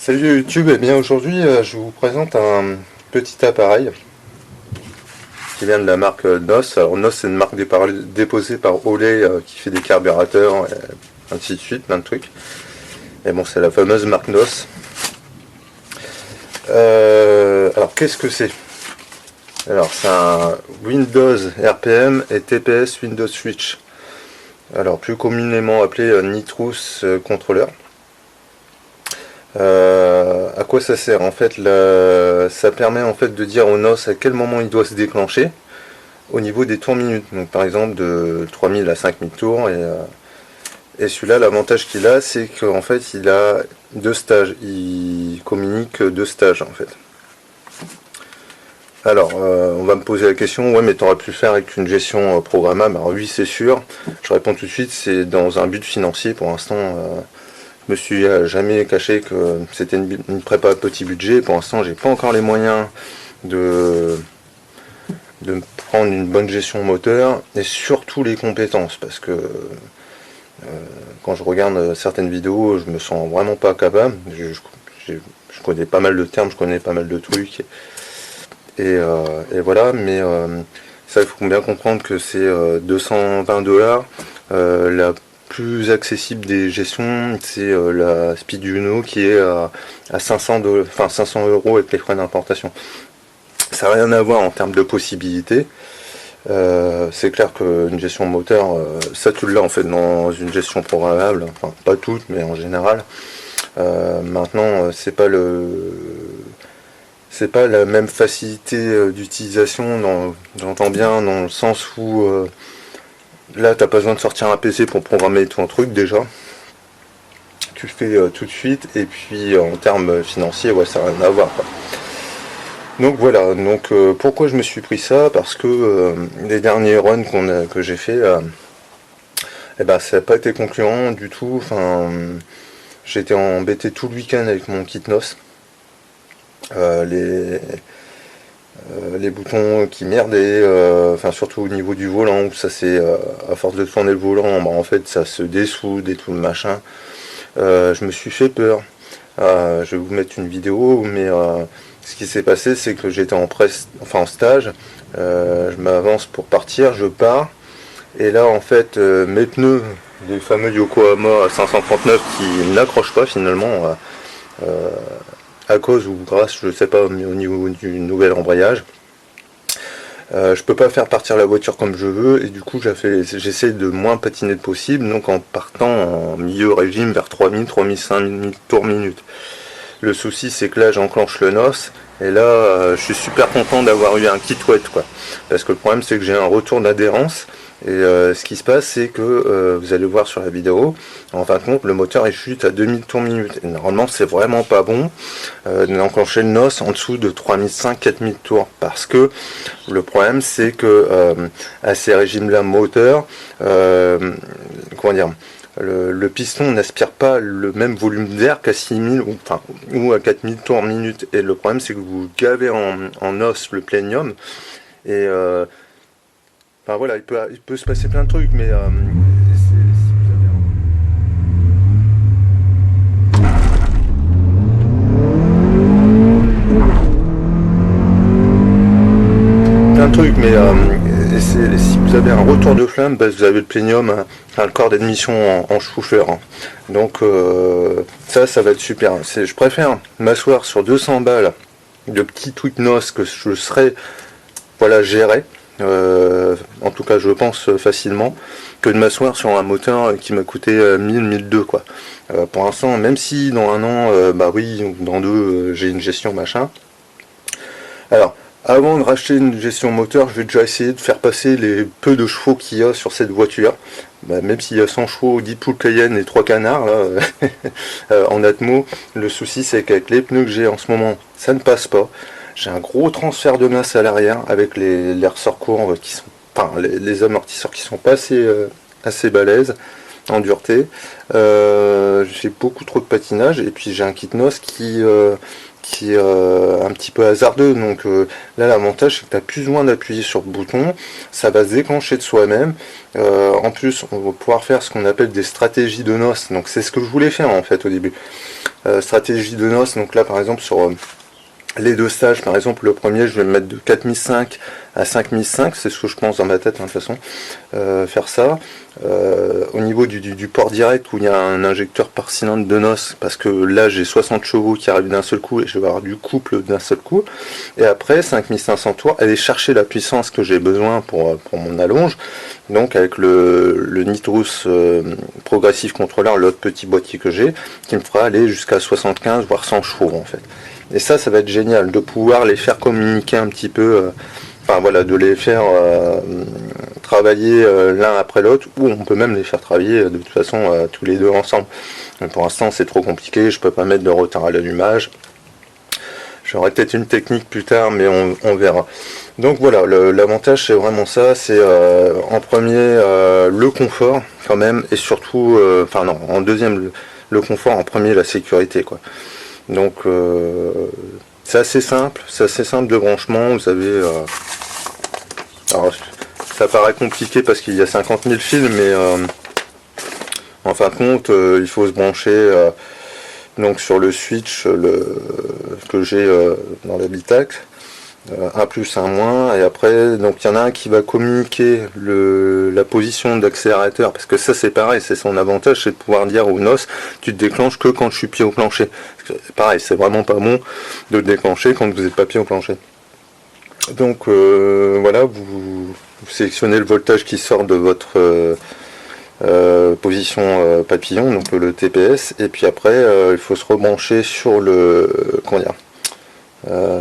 Salut YouTube, et bien aujourd'hui je vous présente un petit appareil qui vient de la marque NOS. Alors NOS, c'est une marque déposée par Olay qui fait des carburateurs et ainsi de suite, plein de trucs. Et bon, c'est la fameuse marque NOS. Alors qu'est-ce que c'est? Alors c'est un Windows RPM et TPS Windows Switch. Alors plus communément appelé Nitrous Controller. À quoi ça sert? En fait, ça permet en fait de dire au NOS à quel moment il doit se déclencher au niveau des tours minutes. Donc par exemple de 3000 à 5000 tours. Et celui-là, l'avantage qu'il a, c'est qu'en fait il a deux stages. Il communique deux stages en fait. Alors, on va me poser la question, ouais, mais t'aurais pu le faire avec une gestion programmable. Alors oui, c'est sûr. Je réponds tout de suite, c'est dans un but financier. Pour l'instant, je me suis jamais caché que c'était une prépa à petit budget. Pour l'instant, j'ai pas encore les moyens de me prendre une bonne gestion moteur et surtout les compétences, parce que quand je regarde certaines vidéos, je me sens vraiment pas capable. Je connais pas mal de termes, je connais pas mal de trucs. Et voilà, mais ça, il faut bien comprendre que c'est 220 $. La plus accessible des gestions, c'est la Speed Uno qui est à 500 € avec les frais d'importation. Ça n'a rien à voir en termes de possibilités. C'est clair qu'une gestion moteur, ça tu l'as en fait dans une gestion programmable, enfin pas toutes, mais en général. Maintenant, c'est pas la même facilité d'utilisation, j'entends bien dans le sens où là t'as pas besoin de sortir un PC pour programmer ton truc déjà. Tu le fais tout de suite, et puis en termes financiers, ouais, ça n'a rien à voir, quoi. Donc voilà, donc pourquoi je me suis pris ça? Parce que les derniers runs que j'ai fait, eh ben, ça n'a pas été concluant du tout. Enfin, j'ai été embêté tout le week-end avec mon kit NOS. Les boutons qui merdaient, enfin surtout au niveau du volant, où ça c'est à force de tourner le volant, bah, en fait ça se dessoude et tout le machin. Je me suis fait peur. Je vais vous mettre une vidéo, mais ce qui s'est passé, c'est que j'étais en stage. Je m'avance pour partir, je pars, et là en fait mes pneus, les fameux Yokohama 539 qui n'accrochent pas finalement. À cause ou grâce, je sais pas, mais au niveau du nouvel embrayage. Je peux pas faire partir la voiture comme je veux, et du coup j'essaie de moins patiner possible, donc en partant en milieu régime vers 3000, 3500 tours minutes. Le souci, c'est que là j'enclenche le NOS, et là je suis super content d'avoir eu un kit wet, quoi. Parce que le problème, c'est que j'ai un retour d'adhérence. Et ce qui se passe, c'est que vous allez voir sur la vidéo, en fin de compte, le moteur il chute à 2000 tours minutes. Et normalement, c'est vraiment pas bon d'enclencher le NOS en dessous de 3500-4000 tours. Parce que le problème, c'est que à ces régimes-là moteur, comment dire, le piston n'aspire pas le même volume d'air qu'à 6000 ou à 4000 tours minute. Et le problème, c'est que vous gavez en os le plénium. Et enfin voilà, il peut se passer plein de trucs, mais si vous avez un retour de flamme, bah, vous avez le plénium, le corps d'admission en chauffeur. Hein. Donc ça va être super. Je préfère m'asseoir sur 200 balles de petits trucs NOS que je serais, voilà, géré. En tout cas je pense facilement, que de m'asseoir sur un moteur qui m'a coûté 1000-1200 quoi. Pour l'instant, même si dans un an, bah oui, ou dans deux, j'ai une gestion machin. Alors, avant de racheter une gestion moteur, je vais déjà essayer de faire passer les peu de chevaux qu'il y a sur cette voiture. Bah, même s'il y a 100 chevaux, 10 poules Cayenne et 3 canards là, en Atmo, le souci c'est qu'avec les pneus que j'ai en ce moment, ça ne passe pas. J'ai un gros transfert de masse à l'arrière avec les ressorts courbes qui sont, enfin les amortisseurs qui sont pas assez balèzes en dureté. J'ai beaucoup trop de patinage, et puis j'ai un kit NOS qui est un petit peu hasardeux. Donc là, l'avantage, c'est que tu n'as plus besoin d'appuyer sur le bouton, ça va se déclencher de soi-même. En plus, on va pouvoir faire ce qu'on appelle des stratégies de NOS. Donc c'est ce que je voulais faire en fait au début. stratégie de noces. Donc là par exemple sur les 2 stages, par exemple le premier je vais me mettre de 4005 à 5005, c'est ce que je pense dans ma tête de toute façon, faire ça. Au niveau du port direct où il y a un injecteur par cylindre de noces, parce que là j'ai 60 chevaux qui arrivent d'un seul coup et je vais avoir du couple d'un seul coup, et après 5500 tours, aller chercher la puissance que j'ai besoin pour mon allonge, donc avec le Nitrous Progressive Controller, l'autre petit boîtier que j'ai, qui me fera aller jusqu'à 75 voire 100 chevaux en fait. Et ça va être génial de pouvoir les faire communiquer un petit peu, enfin voilà, de les faire travailler l'un après l'autre, ou on peut même les faire travailler de toute façon tous les deux ensemble. Mais pour l'instant c'est trop compliqué, je peux pas mettre de retard à l'allumage. J'aurai peut-être une technique plus tard, mais on verra. Donc voilà, l'avantage c'est vraiment ça, c'est en premier le confort quand même, et surtout, enfin non, en deuxième le confort, en premier la sécurité quoi. Donc c'est assez simple de branchement. Vous avez alors ça paraît compliqué parce qu'il y a 50 000 fils, mais en fin de compte il faut se brancher donc sur le switch que j'ai dans l'habitacle, un plus un moins, et après donc il y en a un qui va communiquer la position d'accélérateur, parce que ça c'est pareil, c'est son avantage, c'est de pouvoir dire aux noces tu te déclenches que quand je suis pied au plancher. Pareil, c'est vraiment pas bon de le déclencher quand vous n'êtes pas pied au plancher. Donc voilà, vous sélectionnez le voltage qui sort de votre position papillon, donc le TPS, et puis après il faut se rebrancher sur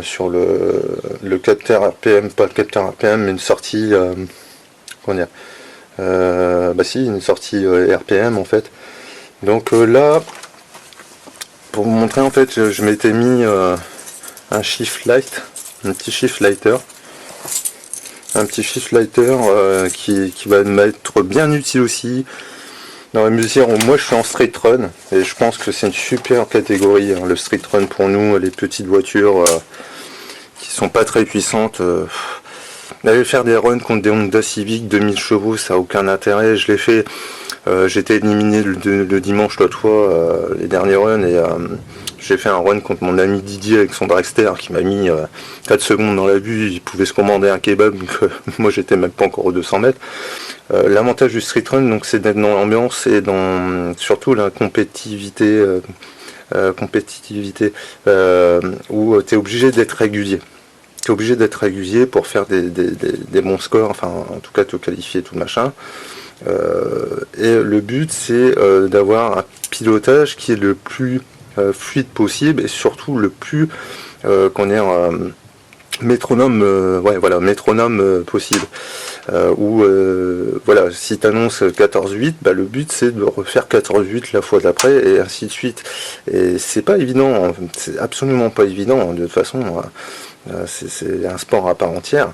sur le capteur RPM, pas le capteur RPM, mais une sortie une sortie RPM en fait. Donc là, pour vous montrer, en fait, je m'étais mis un shift light, un petit shift lighter qui va m'être bien utile aussi dans la mesure où moi je suis en street run, et je pense que c'est une super catégorie, hein, le street run pour nous, les petites voitures qui sont pas très puissantes. D'aller faire des runs contre des Honda Civic 2000 chevaux, ça a aucun intérêt. Je l'ai fait, j'étais éliminé le dimanche l'autre fois, les derniers runs, et j'ai fait un run contre mon ami Didier avec son dragster qui m'a mis 4 secondes dans la vue. Il pouvait se commander un kebab, donc moi j'étais même pas encore aux 200 mètres. L'avantage du street run, donc, c'est d'être dans l'ambiance et dans surtout la compétitivité, où tu es obligé d'être régulier. Tu es obligé d'être régulier pour faire des bons scores, enfin en tout cas te qualifier, tout machin. Et le but c'est d'avoir un pilotage qui est le plus fluide possible, et surtout le plus métronome, métronome possible. Voilà, si tu annonces 14-8, le but c'est de refaire 14-8 la fois d'après, et ainsi de suite. Et c'est pas évident, c'est absolument pas évident, de toute façon. C'est un sport à part entière,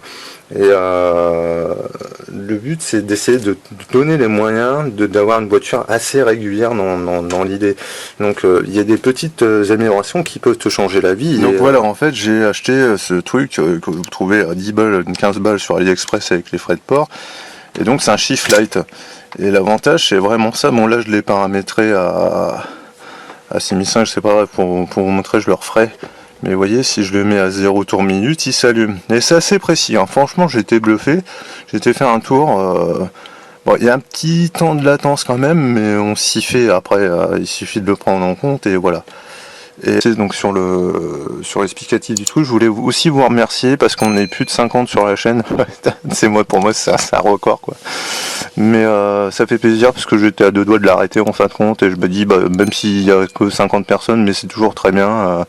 et le but c'est d'essayer de donner les moyens d'avoir une voiture assez régulière dans l'idée. Donc il y a des petites améliorations qui peuvent te changer la vie. Donc voilà, en fait j'ai acheté ce truc que vous trouvez à 10 balles, 15 balles sur AliExpress avec les frais de port, et donc c'est un shift light, et l'avantage c'est vraiment ça. Bon là je l'ai paramétré à 6500, je sais pas, pour vous montrer, je le referai. Mais vous voyez, si je le mets à 0 tour minute, il s'allume. Et c'est assez précis, hein. Franchement, j'étais bluffé. J'étais fait un tour. Bon, il y a un petit temps de latence quand même, mais on s'y fait après. Il suffit de le prendre en compte, et voilà. Et donc sur l'explicatif du truc, je voulais aussi vous remercier parce qu'on est plus de 50 sur la chaîne. Pour moi, c'est un record quoi. Mais ça fait plaisir parce que j'étais à 2 doigts de l'arrêter en fin de compte, et je me dis, même s'il y a que 50 personnes, mais c'est toujours très bien.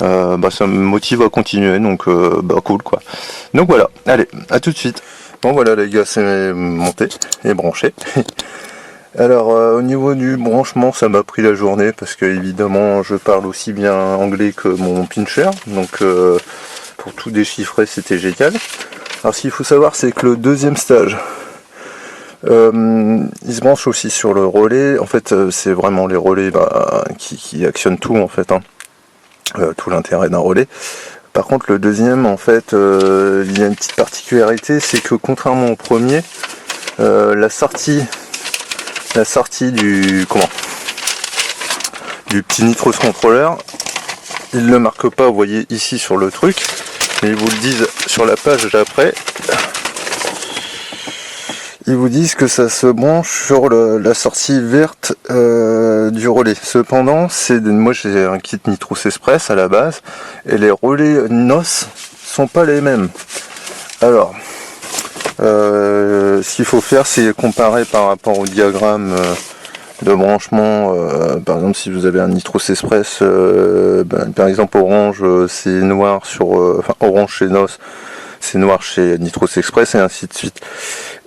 Ça me motive à continuer, donc cool quoi. Donc voilà, allez, à tout de suite. Bon voilà les gars, c'est monté et branché. Alors au niveau du branchement, ça m'a pris la journée parce que évidemment je parle aussi bien anglais que mon pincher, donc pour tout déchiffrer c'était génial. Alors ce qu'il faut savoir, c'est que le deuxième stage, il se branche aussi sur le relais. En fait c'est vraiment les relais qui actionnent tout en fait, hein. Tout l'intérêt d'un relais. Par contre le deuxième, en fait, il y a une petite particularité, c'est que contrairement au premier, la sortie du du petit Nitros Controller. Ils ne le marquent pas, vous voyez ici sur le truc, mais ils vous le disent sur la page d'après. Ils vous disent que ça se branche sur la sortie verte du relais. Cependant, moi j'ai un kit Nitros Express à la base, et les relais NOS sont pas les mêmes. Alors, ce qu'il faut faire, c'est comparer par rapport au diagramme de branchement. Par exemple, si vous avez un Nitros Express, par exemple orange, c'est noir sur, enfin orange chez NOS, c'est noir chez Nitros Express, et ainsi de suite.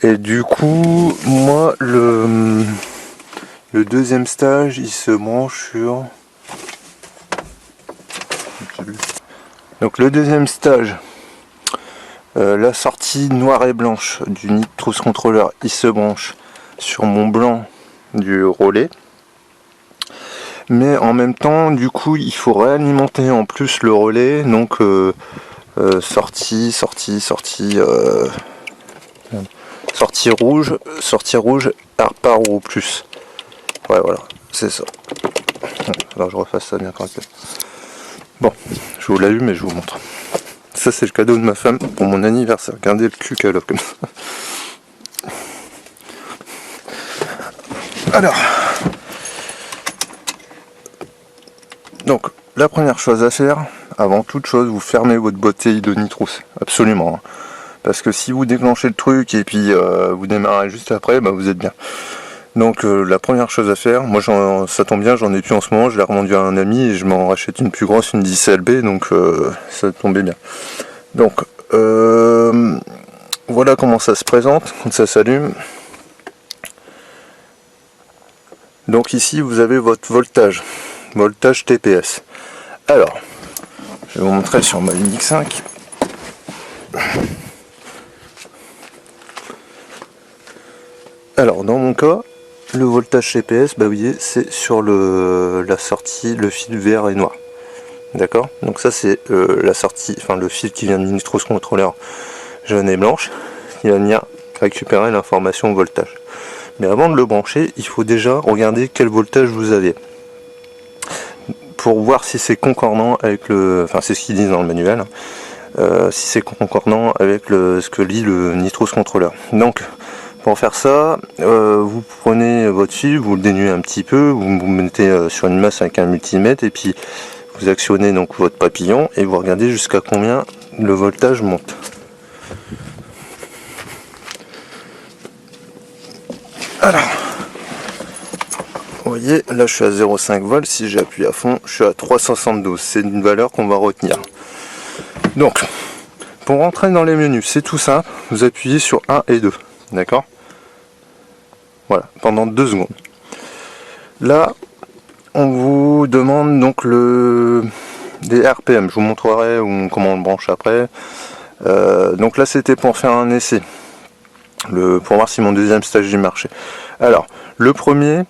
Et du coup, moi, le deuxième stage, il se branche sur... Donc le deuxième stage, la sortie noire et blanche du Nitros Controller, il se branche sur mon blanc du relais. Mais en même temps, du coup, il faut réalimenter en plus le relais, donc sortie rouge, par ou plus. Ouais, voilà, c'est ça. Alors je refasse ça bien correctement. Bon, je vous l'allume et je vous montre. Ça, c'est le cadeau de ma femme pour mon anniversaire. Regardez le cul qu'elle a comme ça. Alors, donc la première chose à faire, avant toute chose, vous fermez votre bouteille de Nitros, absolument. Parce que si vous déclenchez le truc et puis vous démarrez juste après, bah, vous êtes bien. Donc la première chose à faire, moi ça tombe bien, j'en ai plus en ce moment, je l'ai revendu à un ami et je m'en rachète une plus grosse, une 10LB, donc ça tombait bien. Donc voilà comment ça se présente quand ça s'allume. Donc ici vous avez votre voltage TPS. Alors, je vais vous montrer sur ma Unix 5. Alors dans mon cas, le voltage TPS, bah vous voyez, c'est sur la sortie, le fil vert et noir. D'accord? Donc ça c'est la sortie, enfin le fil qui vient du Nitros Controller jaune et blanche, qui va venir récupérer l'information voltage. Mais avant de le brancher, il faut déjà regarder quel voltage vous avez. Pour voir si c'est concordant avec le... Enfin c'est ce qu'ils disent dans le manuel. Si c'est concordant avec ce que lit le Nitros Controller. Donc pour faire ça, vous prenez votre fil, vous le dénuez un petit peu, vous le mettez sur une masse avec un multimètre et puis vous actionnez donc votre papillon et vous regardez jusqu'à combien le voltage monte. Alors, vous voyez, là je suis à 0,5 volts, si j'appuie à fond, je suis à 372, c'est une valeur qu'on va retenir. Donc, pour rentrer dans les menus, c'est tout simple, vous appuyez sur 1 et 2, d'accord? Voilà, pendant 2 secondes. Là, on vous demande donc des RPM, je vous montrerai comment on le branche après. Donc là c'était pour faire un essai, pour voir si mon deuxième stage du marché. Alors, le premier,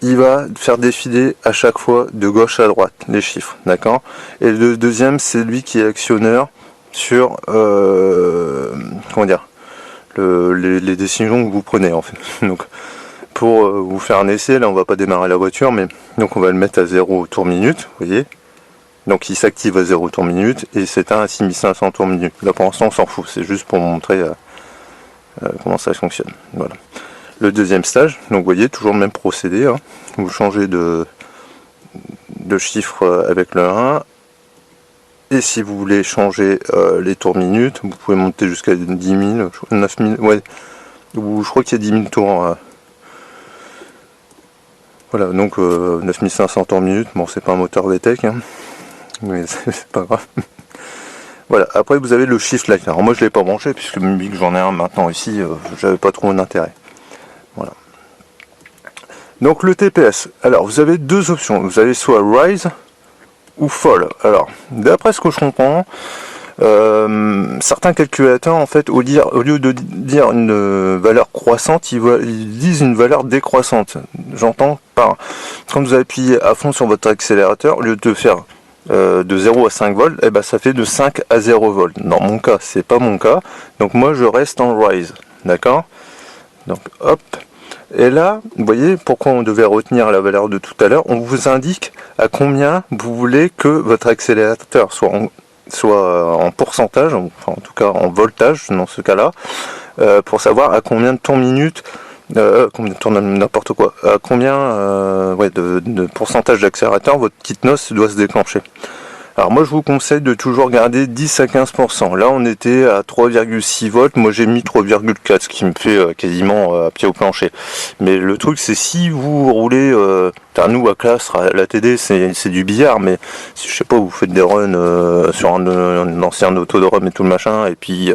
il va faire défiler à chaque fois de gauche à droite les chiffres, d'accord? Et le deuxième, c'est lui qui est actionneur sur, comment dire, les décisions que vous prenez en fait. Donc, pour vous faire un essai, là on va pas démarrer la voiture, mais donc on va le mettre à 0 tour minute, vous voyez. Donc il s'active à 0 tour minute et s'éteint à 6500 tours minute. Là pour l'instant on s'en fout, c'est juste pour vous montrer comment ça fonctionne. Voilà. Le deuxième stage, donc vous voyez, toujours le même procédé, hein. Vous changez de chiffre avec le 1, et si vous voulez changer les tours minutes, vous pouvez monter jusqu'à 10 000, 9 000, ouais, ou je crois qu'il y a 10 000 tours. Voilà, donc 9500 tours minute, bon c'est pas un moteur VTEC, hein, mais c'est pas grave. Voilà, après vous avez le shift light. Alors moi je l'ai pas branché puisque vu que j'en ai un maintenant ici, j'avais pas trop d'intérêt. Voilà. Donc le TPS, alors vous avez deux options, vous avez soit Rise ou Fall. Alors, d'après ce que je comprends, certains calculateurs en fait au lieu de dire une valeur croissante, ils disent une valeur décroissante. J'entends par quand vous appuyez à fond sur votre accélérateur, au lieu de faire de 0 à 5 volts, et ben ça fait de 5 à 0 volts. Dans mon cas, c'est pas mon cas, donc moi je reste en Rise, d'accord? Donc hop, Et là, vous voyez pourquoi on devait retenir la valeur de tout à l'heure. On vous indique à combien vous voulez que votre accélérateur soit en pourcentage, enfin en tout cas en voltage dans ce cas-là, pour savoir à combien de tours minute, combien de tours n'importe quoi, à combien de pourcentage d'accélérateur votre petite noce doit se déclencher. Alors moi je vous conseille de toujours garder 10 à 15%. Là on était à 3,6 volts, moi j'ai mis 3,4, ce qui me fait quasiment à pied au plancher. Mais le truc c'est si vous roulez, nous à classe, la TD c'est du billard, mais si je sais pas, vous faites des runs sur un ancien autodrome et tout le machin, et puis...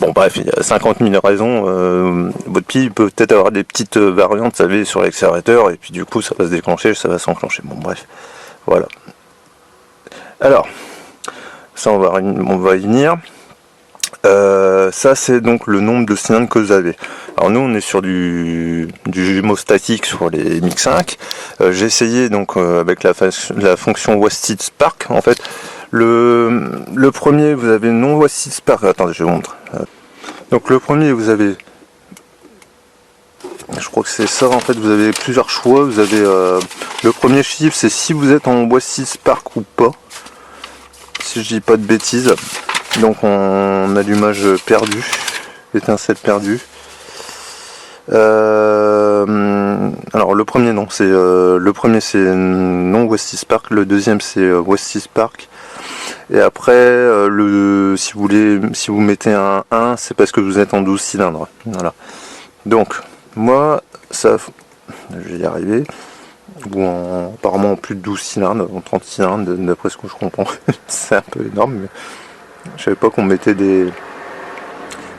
bon bref, il y a 50 000 raisons, votre pied peut peut-être avoir des petites variantes, vous savez, sur l'accélérateur, et puis du coup ça va se déclencher, ça va s'enclencher. Bon bref, voilà. Alors, ça on va y venir. Ça c'est donc le nombre de cylindres que vous avez. Alors nous on est sur du jumeau statique sur les MiX-5. J'ai essayé donc avec la fonction Wasted Spark. En fait, le premier vous avez non Wasted Spark. Attendez, je vous montre. Donc le premier vous avez, je crois que c'est ça en fait, vous avez plusieurs choix. Vous avez le premier chiffre, c'est si vous êtes en Wasted Spark ou pas. Si je dis pas de bêtises. Donc en allumage perdu, étincelle perdue. Alors le premier non, c'est non Wasted Spark, le deuxième c'est Wasted Spark. Et après si vous mettez un 1, c'est parce que vous êtes en 12 cylindres. Voilà. Donc moi ça, je vais y arriver. Ou apparemment en plus de 12 cylindres, en 30 cylindres d'après ce que je comprends. C'est un peu énorme, mais je savais pas qu'on mettait des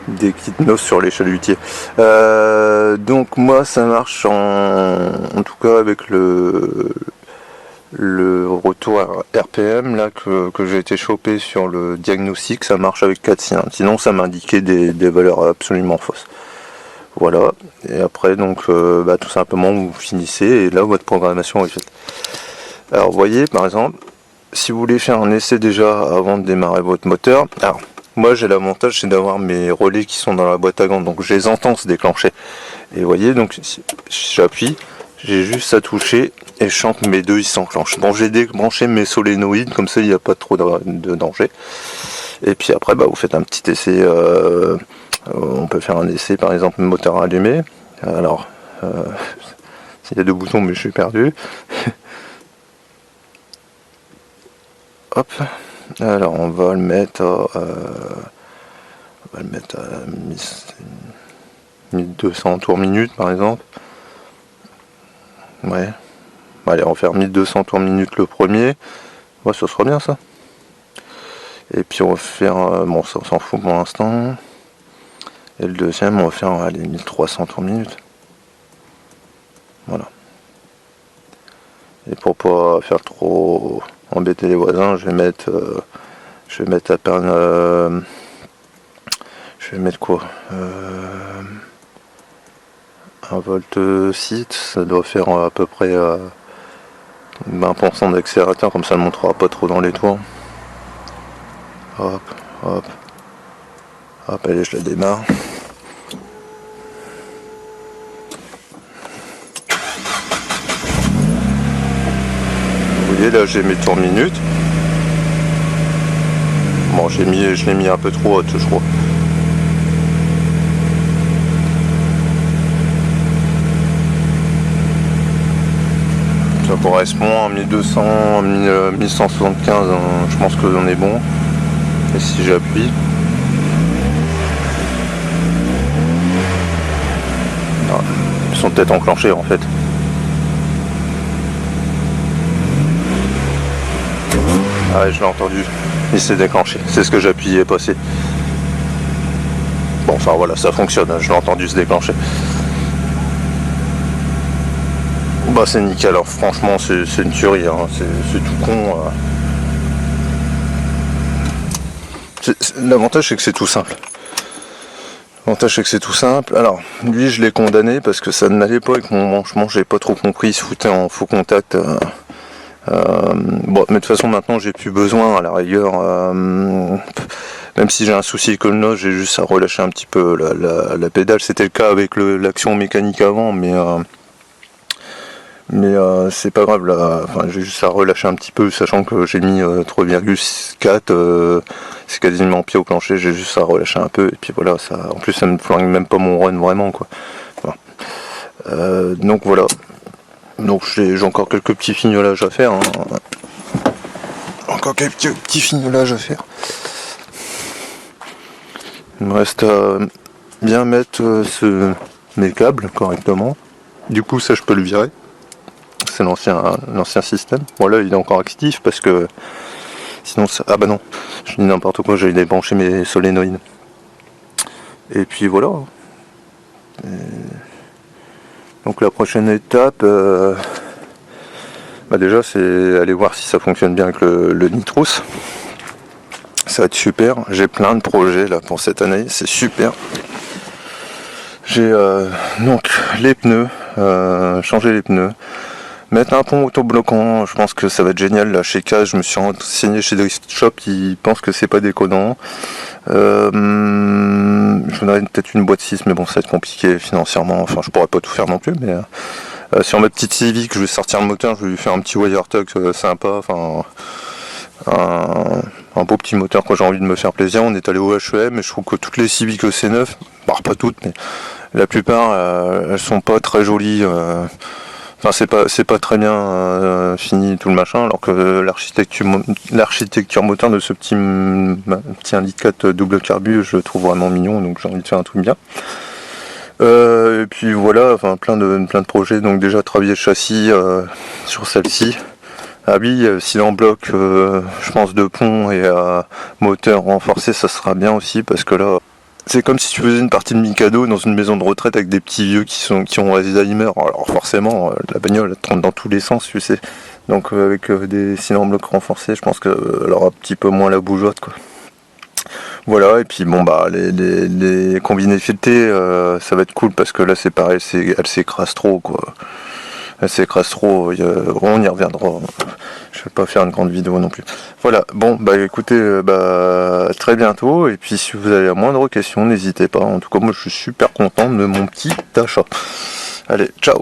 kits noces sur les chalutiers. Donc moi ça marche en tout cas avec le retour RPM là que j'ai été chopé sur le diagnostic, ça marche avec 4 cylindres. Sinon ça m'indiquait des valeurs absolument fausses. Voilà, et après donc tout simplement vous finissez et là votre programmation est faite. Alors vous voyez par exemple, si vous voulez faire un essai déjà avant de démarrer votre moteur, alors moi j'ai l'avantage c'est d'avoir mes relais qui sont dans la boîte à gants, donc je les entends se déclencher. Et vous voyez, donc si j'appuie, j'ai juste à toucher et je sens que mes deux ils s'enclenchent. Bon, j'ai débranché mes solénoïdes, comme ça il n'y a pas trop de danger. Et puis après vous faites un petit essai. On peut faire un essai par exemple moteur allumé. Alors il y a deux boutons mais je suis perdu. Hop. Alors on va le mettre à 1200 tours minute par exemple. Ouais. Allez, on va faire 1200 tours minute le premier. Ouais, ça sera bien ça. Et puis on va faire, bon ça on s'en fout pour l'instant. Et le deuxième on va faire allez, 1300 tours minute. Voilà. Et pour pas faire trop embêter les voisins, je vais mettre à peine je vais mettre quoi 1 volt 6, ça doit faire à peu près 20% d'accélérateur, comme ça ne montera pas trop dans les tours. Hop, hop, hop, allez, je la démarre. Vous voyez, là j'ai mes tours minutes. Bon, je l'ai mis un peu trop haute, je crois. Ça correspond à 1200, 1175, hein. Je pense que on est bon. Et si j'appuie, non, ils sont peut-être enclenchés en fait. Ah ouais, je l'ai entendu, il s'est déclenché, c'est ce que j'appuyais passer. Bon, enfin voilà, ça fonctionne, je l'ai entendu se déclencher. Bah c'est nickel, alors franchement c'est une tuerie, hein. C'est tout con. L'avantage c'est que c'est tout simple. L'avantage c'est que c'est tout simple. Alors lui je l'ai condamné parce que ça n'allait pas avec mon branchement, j'ai pas trop compris, il se foutait en faux contact. Bon mais de toute façon maintenant j'ai plus besoin, à la rigueur Même si j'ai un souci avec le nose, j'ai juste à relâcher un petit peu la pédale. C'était le cas avec l'action mécanique avant, mais c'est pas grave là. Enfin, j'ai juste à relâcher un petit peu, sachant que j'ai mis 3,4, c'est quasiment pied au plancher. J'ai juste à relâcher un peu et puis voilà. Ça, en plus, ça me flingue même pas mon run vraiment quoi. Voilà. Donc voilà. Donc j'ai encore quelques petits fignolages à faire. Hein. Encore quelques petits fignolages à faire. Il me reste à bien mettre mes câbles correctement. Du coup, ça je peux le virer. C'est l'ancien système. Bon là, il est encore actif parce que sinon ça... Ah bah non, je dis n'importe quoi, j'ai débranché mes solénoïdes. Et puis voilà. Donc la prochaine étape, bah déjà c'est aller voir si ça fonctionne bien avec le Nitrous. Ça va être super. J'ai plein de projets là pour cette année, c'est super. J'ai donc les pneus, changer les pneus, mettre un pont autobloquant. Je pense que ça va être génial. Là chez Caz, je me suis renseigné chez Drift Shop, ils pensent que c'est pas déconnant. Je voudrais peut-être une boîte 6, mais bon, ça va être compliqué financièrement. Enfin, je pourrais pas tout faire non plus, mais sur ma petite Civic, je vais sortir le moteur, je vais lui faire un petit wire tug sympa, enfin un beau petit moteur quand j'ai envie de me faire plaisir. On est allé au H&M et je trouve que toutes les Civic EC9, bah, pas toutes, mais la plupart, elles sont pas très jolies. Enfin, c'est pas très bien fini tout le machin, alors que l'architecture moteur de ce petit 1,4 litre double carbu, je le trouve vraiment mignon, donc j'ai envie de faire un truc bien. Et puis voilà, enfin plein de projets. Donc déjà travailler le châssis sur celle-ci. Ah oui, s'il en bloc, je pense de pont et moteur renforcé, ça sera bien aussi parce que là, c'est comme si tu faisais une partie de Mikado dans une maison de retraite avec des petits vieux qui ont Alzheimer. Alors forcément, la bagnole elle tourne dans tous les sens, tu sais. Donc avec des cylindres en bloc renforcés, je pense qu'elle aura un petit peu moins la bougeotte, quoi. Voilà, et puis bon bah les combinés filetés, ça va être cool parce que là c'est pareil, elle s'écrase trop quoi. Elle s'écrase trop, on y reviendra. Je vais pas faire une grande vidéo non plus. Voilà, bon bah écoutez, bah très bientôt, et puis si vous avez la moindre question, n'hésitez pas. En tout cas moi je suis super content de mon petit achat. Allez, ciao.